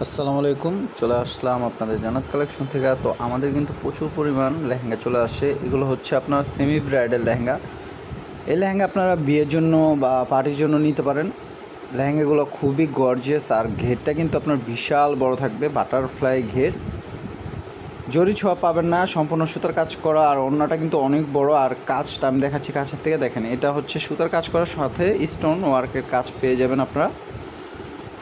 আসসালামু আলাইকুম। চলে আসলাম আপনাদের জান্নাত কালেকশন থেকে। তো আমাদের কিন্তু প্রচুর পরিমাণ লেহেঙ্গা চলে আসে। এগুলো হচ্ছে আপনার সেমি ব্রাইডাল লেহেঙ্গা। এই লেহেঙ্গা আপনারা বিয়ের জন্য বা পার্টির জন্য নিতে পারেন। লেহেঙ্গাগুলো খুবই গর্জিয়াস, আর ঘেরটা কিন্তু আপনার বিশাল বড় থাকবে, বাটারফ্লাই ঘের। জরি ছোঁয়া পাবেন না, সম্পূর্ণ সুতার কাজ করা, আর ওড়নাটা কিন্তু অনেক বড়। আর কাজটা আমি দেখাচ্ছি কাছের থেকে, দেখেন এটা হচ্ছে সুতার কাজ করার সাথে স্টোন ওয়ার্কের কাজ পেয়ে যাবেন আপনারা।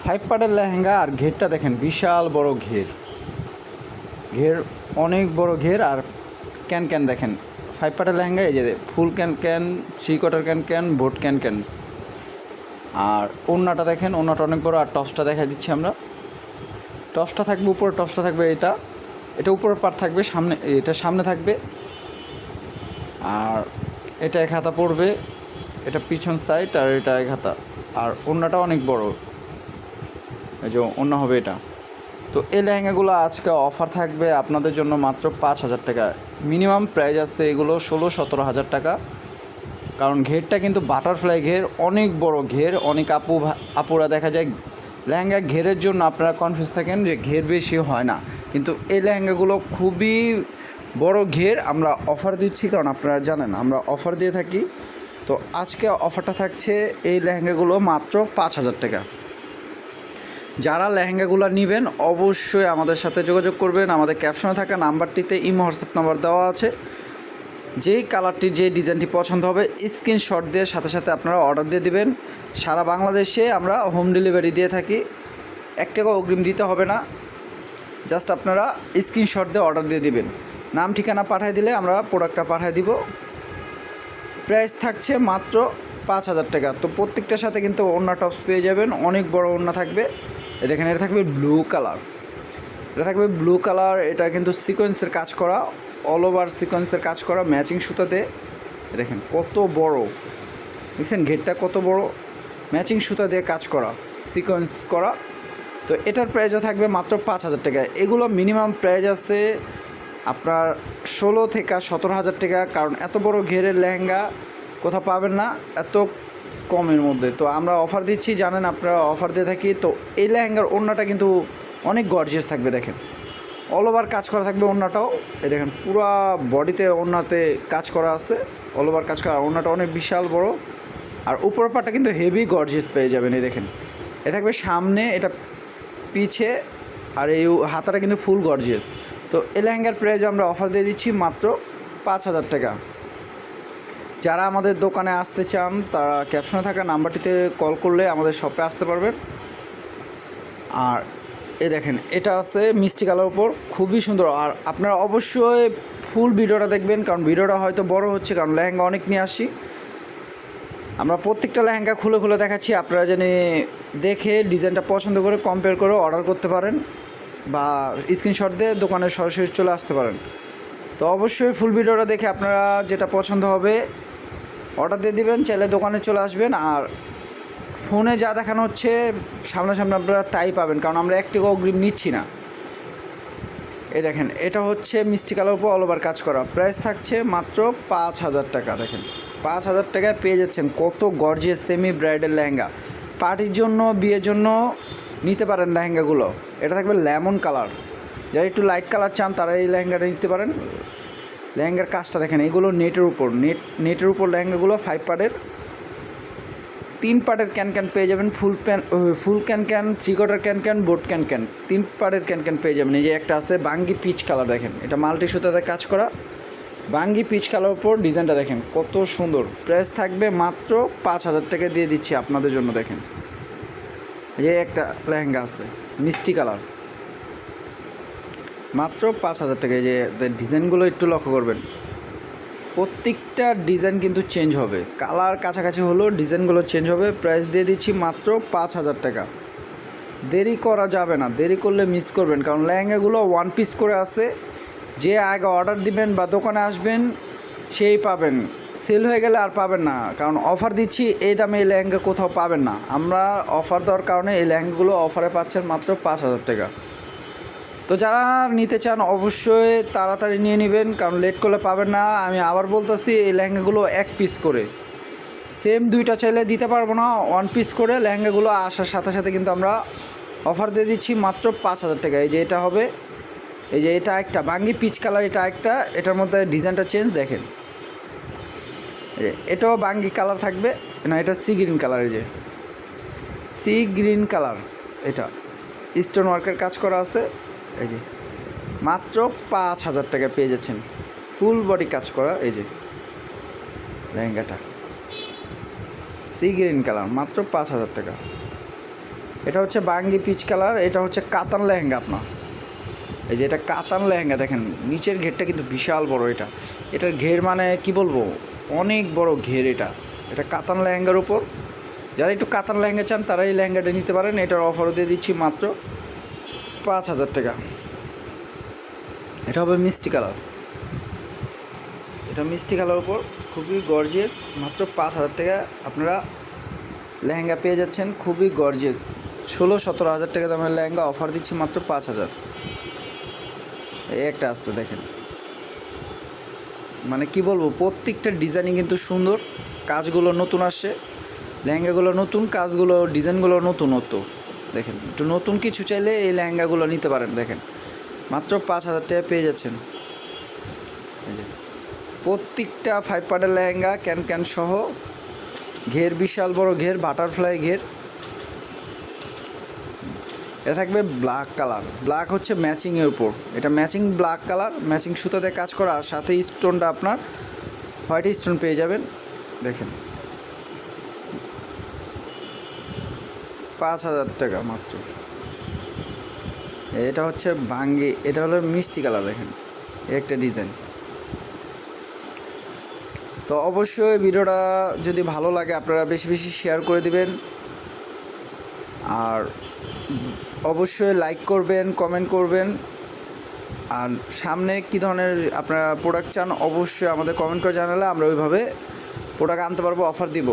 5 পার্টের লেহেঙ্গা, আর ঘেরটা দেখেন বিশাল বড় ঘের, অনেক বড় ঘের। আর ক্যান দেখেন 5 পার্টের লেহেঙ্গা, এই যে ফুল ক্যান, 3 কোয়ার্টার ক্যান, বোট ক্যান। আর ওড়নাটা দেখেন, ওড়নাটা অনেক বড়। আর টপসটা দেখা দিচ্ছি আমরা। টপসটা থাকবে উপরে, টপসটা থাকবে এটা উপরের পার্ট থাকবে, এটা সামনে থাকবে। আর এটা এক হাতা পড়বে, এটা পিছন সাইড, আর এটা এক হাতা। আর ওড়নাটা অনেক বড়, এই যে ওড়না হবে এটা। তো এই লেহেঙ্গাগুলো আজকে অফার থাকবে আপনাদের জন্য মাত্র 5,000 টাকা। মিনিমাম প্রাইস আছে এগুলো 16-17 হাজার টাকা। কারণ ঘেরটা কিন্তু বাটারফ্লাই ঘের, অনেক বড় ঘের। অনেক আপুরা দেখা যায় লেহেঙ্গা ঘেরের জন্য আপনারা কনফিউজ থাকেন যে ঘের বেশি হয় না, কিন্তু এই লেহেঙ্গাগুলো খুবই বড় ঘের। আমরা অফার দিচ্ছি কারণ আপনারা জানেন আমরা অফার দিয়ে থাকি। তো আজকে অফারটা থাকছে এই লেহেঙ্গাগুলো মাত্র 5,000 টাকা। যারা লেহেঙ্গাগুলো নেবেন অবশ্যই আমাদের সাথে যোগাযোগ করবেন। আমাদের ক্যাপশনে থাকা নাম্বারটিতে ইমো হোয়াটসঅ্যাপ নাম্বার দেওয়া আছে। যেই কালারটি, যে ডিজাইনটি পছন্দ হবে স্ক্রিনশট দিয়ে সাথে সাথে আপনারা অর্ডার দিয়ে দিবেন। সারা বাংলাদেশে আমরা হোম ডেলিভারি দিয়ে থাকি। 1 টাকা অগ্রিম দিতে হবে না, জাস্ট আপনারা স্ক্রিনশট দিয়ে অর্ডার দিয়ে দিবেন। নাম ঠিকানা পাঠিয়ে দিলে আমরা প্রোডাক্টটা পাঠিয়ে দিব। প্রাইস থাকছে মাত্র 5,000 টাকা। তো প্রত্যেকটার সাথে কিন্তু ওড়না টপস পেয়ে যাবেন, অনেক বড় ওড়না থাকবে। দেখেন এটা থাকবে ব্লু কালার, এটা কিন্তু সিকোয়েন্সের কাজ করা, অল ওভার সিকোয়েন্সের কাজ করা, ম্যাচিং সুতাতে। দেখেন কত বড়, দেখছেন ঘেরটা কত বড়, ম্যাচিং সুতা দিয়ে কাজ করা, সিকোয়েন্স করা। তো এটার প্রাইসও থাকবে মাত্র 5,000 টাকা। এগুলো মিনিমাম প্রাইস আছে আপনার 16 থেকে 17 হাজার টাকা। কারণ এত বড় ঘেরের লেহেঙ্গা কোথাও পাবেন না এত কমের মধ্যে। তো আমরা অফার দিচ্ছি, জানেন আপনারা অফার দিয়ে থাকি। তো এই লেহেঙ্গার ওড়নাটা কিন্তু অনেক গর্জিয়াস থাকবে, দেখেন অল ওভার কাজ করা থাকবে ওড়নাটাও। এই দেখেন পুরা বডিতে ওড়নাতে কাজ করা আছে, অল ওভার কাজ করা। ওড়নাটা অনেক বিশাল বড়, আর উপরের পাটটা কিন্তু হেভি গর্জিয়াস পেয়ে যাবেন। এই দেখেন এ থাকবে সামনে, এটা পিছে, আর এই হাতাটা কিন্তু ফুল গর্জিয়াস। তো এই লেহেঙ্গার প্রাইস আমরা অফার দিয়ে দিচ্ছি মাত্র 5,000 টাকা। যারা আমাদের দোকানে আসতে চান তারা ক্যাপশনে থাকা নাম্বারটিতে কল করলে আমাদের শপে আসতে পারবেন। আর এই দেখেন এটা আছে মিষ্টি কালার উপর, খুবই সুন্দর। আর আপনারা অবশ্যই ফুল ভিডিওটা দেখবেন, কারণ ভিডিওটা হয়তো বড় হচ্ছে, কারণ লেহেঙ্গা অনেক নিয়ে আসি। আমরা প্রত্যেকটা লেহেঙ্গা খুলে দেখাচ্ছি, আপনারা জানি দেখে ডিজাইনটা পছন্দ করে কম্পেয়ার করে অর্ডার করতে পারেন, বা স্ক্রিনশট দিয়ে দোকানে সরাসরি চলে আসতে পারেন। তো অবশ্যই ফুল ভিডিওটা দেখে আপনারা যেটা পছন্দ হবে অর্ডার দিয়ে দিবেন, চাইলে দোকানে চলে আসবেন। আর ফোনে যা দেখানো হচ্ছে সামনাসামনি আপনারা তাই পাবেন, কারণ আমরা 1 টাকা অগ্রিম নিচ্ছি না। এই দেখেন এটা হচ্ছে মিষ্টি কালার উপর অল ওভার কাজ করা, প্রাইস থাকছে মাত্র 5,000 টাকা। দেখেন 5,000 টাকায় পেয়ে যাচ্ছেন কত গর্জিয়াস সেমি ব্রাইডাল লেহেঙ্গা। পার্টির জন্য, বিয়ের জন্য নিতে পারেন লেহেঙ্গাগুলো। এটা থাকবে লেমন কালার, যারা একটু লাইট কালার চান তারা এই লেহেঙ্গাটা নিতে পারেন। লেহেঙ্গার কাজটা দেখেন, এগুলো নেটের উপর লেহেঙ্গাগুলো 5 পার্টের, 3 পার্টের ক্যান পেয়ে যাবেন। ফুল ক্যান, 3 কোয়ার্টার ক্যান, বোট ক্যান, 3 পার্টের ক্যান পেয়ে যাবেন। এই যে একটা আছে বাঙ্গি পিচ কালার, দেখেন এটা মাল্টি সুতাতে কাজ করা বাঙ্গি পিচ কালার উপর ডিজাইনটা দেখেন কত সুন্দর। প্রাইস থাকবে মাত্র 5,000 টাকা দিয়ে দিচ্ছি আপনাদের জন্য। দেখেন এই যে একটা লেহেঙ্গা আছে মিষ্টি কালার, মাত্র 5,000 টাকা। এই যে ডিজাইনগুলো একটু লক্ষ্য করবেন, প্রত্যেকটা ডিজাইন কিন্তু চেঞ্জ হবে, কালার কাছাকাছি হলেও ডিজাইনগুলো চেঞ্জ হবে। প্রাইস দিয়ে দিচ্ছি মাত্র 5,000 টাকা। দেরি করা যাবে না, দেরি করলে মিস করবেন, কারণ লেহেঙ্গাগুলো 1 পিস করে আছে। যে আগে অর্ডার দিবেন বা দোকানে আসবেন সেই পাবেন, সেল হয়ে গেলে আর পাবেন না। কারণ অফার দিচ্ছি, এই দামে এই লেহেঙ্গা কোথাও পাবেন না। আমরা অফার দেওয়ার কারণে এই লেহেঙ্গাগুলো অফারে পাচ্ছেন মাত্র 5,000 টাকা। তো যারা নিতে চান অবশ্যই তাড়াতাড়ি নিয়ে নেবেন, কারণ লেট করলে পাবেন না। আমি আবার বলতেছি, এই লেহেঙ্গাগুলো 1 পিস করে, সেম 2টা চাইলে দিতে পারবো না, 1 পিস করে লেহেঙ্গাগুলো আসার সাথে সাথে কিন্তু আমরা অফার দিয়ে দিচ্ছি মাত্র 5,000 টাকা। এই যে এটা হবে, এই যে এটা একটা বাঙ্গি পিচ কালার, এটা একটা, এটার মধ্যে ডিজাইনটা চেঞ্জ দেখেন। এটাও বাঙ্গি কালার থাকবে না, এটা সি গ্রিন কালার, এই যে সি গ্রিন কালার, এটা স্টোন ওয়ার্কের কাজ করা আছে। এই যে মাত্র 5,000 টাকা পেয়ে যাচ্ছেন, ফুল বডি কাজ করা। এই যে লেহেঙ্গাটা সি গ্রিন কালার, মাত্র 5,000 টাকা। এটা হচ্ছে বাঙ্গি পিচ কালার, এটা হচ্ছে কাতান লেহেঙ্গা আপনার। এই যে এটা কাতান লেহেঙ্গা, দেখেন নিচের ঘেরটা কিন্তু বিশাল বড়। এটার ঘের মানে কি বলবো, অনেক বড় ঘের। এটা কাতান লেহেঙ্গার উপর, যারা একটু কাতান লেহেঙ্গা চান তারা এই লেহেঙ্গাটা নিতে পারেন। এটার অফারও দিয়ে দিচ্ছি মাত্র 5,000 টাকা। এটা হবে মিষ্টি কালার, এটা মিষ্টি কালার উপর খুবই গর্জিয়াস, মাত্র 5,000 টাকা আপনারা লেহেঙ্গা পেয়ে যাচ্ছেন, খুবই গর্জিয়াস। 16-17 হাজার টাকা দামের লেহেঙ্গা অফার দিচ্ছি মাত্র 5,000। এই একটা আসছে দেখেন, মানে কি বলবো, প্রত্যেকটা ডিজাইনই কিন্তু সুন্দর, কাজগুলো নতুন আসছে, লেহেঙ্গাগুলো নতুন, কাজগুলো ডিজাইনগুলো নতুনত্ব। দেখেন একটু নতুন কিছু চাইলে এই লেহেঙ্গাগুলো নিতে পারেন। দেখেন মাত্র 5,000 টাকা পেয়ে যাচ্ছেন। এই যে প্রত্যেকটা 5 পার্টের লেহেঙ্গা, ক্যান সহ, ঘের বিশাল বড় ঘের, বাটারফ্লাই ঘের। এটা থাকবে ব্ল্যাক কালার, ব্ল্যাক হচ্ছে ম্যাচিংয়ের উপর, এটা ম্যাচিং ব্ল্যাক কালার, ম্যাচিং সুতাতে কাজ করা, আর সাথে স্টোনটা আপনার হোয়াইট স্টোন পেয়ে যাবেন। দেখেন 5,000 টাকা মাত্র। এটা হচ্ছে বাঙ্গি, এটা হলো মিষ্টি কালার, দেখেন একটা ডিজাইন। তো অবশ্যই ভিডিওটা যদি ভালো লাগে আপনারা বেশি বেশি শেয়ার করে দিবেন, আর অবশ্যই লাইক করবেন, কমেন্ট করবেন। আর সামনে কী ধরনের আপনারা প্রোডাক্ট চান অবশ্যই আমাদের কমেন্ট করে জানালে আমরা ওইভাবে প্রোডাক্ট আনতে পারবো, অফার দিব।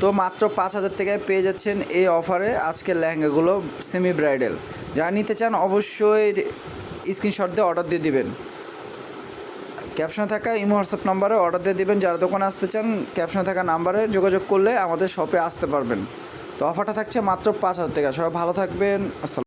তো মাত্র 5,000 টাকায় পেয়ে যাচ্ছেন এই অফারে আজকের লেহেঙ্গাগুলো সেমি ব্রাইডাল। যারা নিতে চান অবশ্যই স্ক্রিনশট দিয়ে অর্ডার দিয়ে দিবেন, ক্যাপশনে থাকা ইমো হোয়াটসঅ্যাপ নাম্বারে অর্ডার দিয়ে দিবেন। যারা দোকানে আসতে চান ক্যাপশনে থাকা নাম্বারে যোগাযোগ করলে আমাদের শপে আসতে পারবেন। তো অফারটা থাকছে মাত্র 5,000 টাকা। সবাই ভালো থাকবেন, আসসালাম।